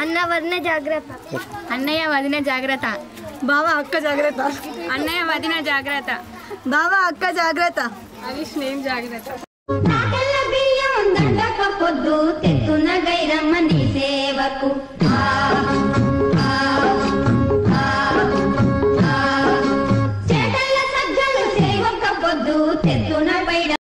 అన్న వదిన జాగ్రత్త. అన్నయ్య వదిన జాగ్రత్త. బావ అక్క జాగ్రత్త. అన్నయ్య వదిన జాగ్రత్త. బావ అక్క జాగ్రత్త. హరీష్ నేను జాగ్రత్త. పొద్దు తెత్తున గైరమ్మ నీ సేవకు చేతల సజ్జలు సేవక పొద్దు తెత్తున బయట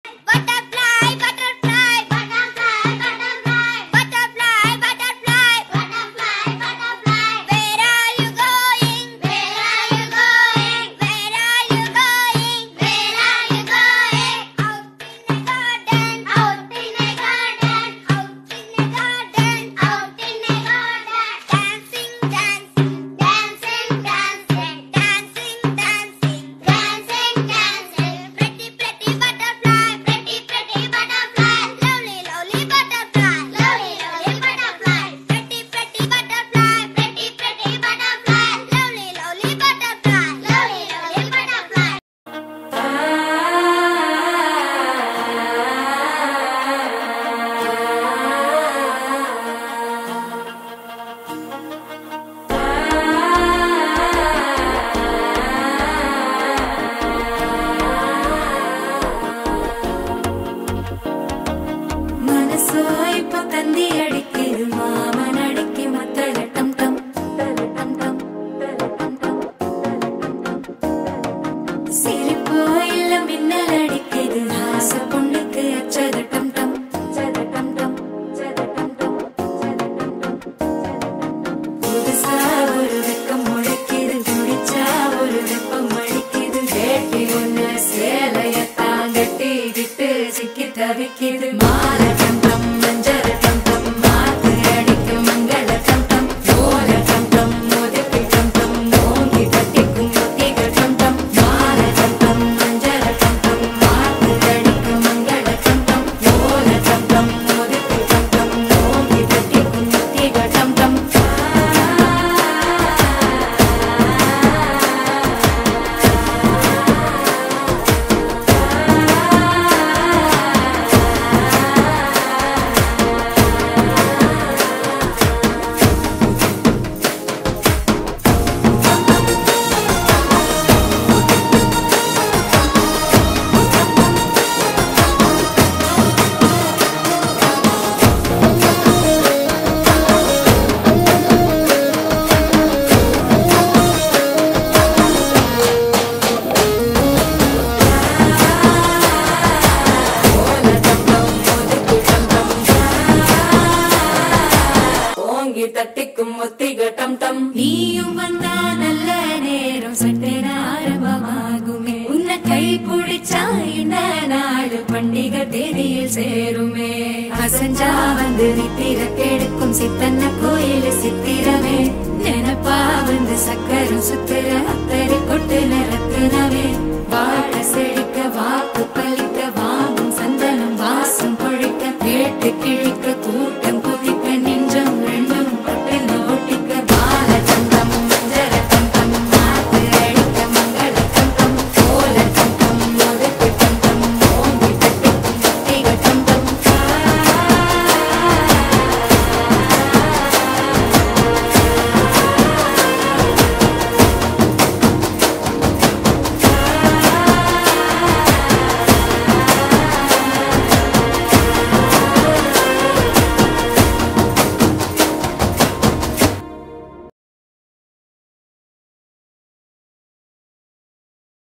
கோயில் சித்திரமே நெனப்பா வந்து சக்கரம் சுத்துற அத்தரை கொட்டுல ரத்தினமே வாழ செழிக்க வாக்கு பள்ளி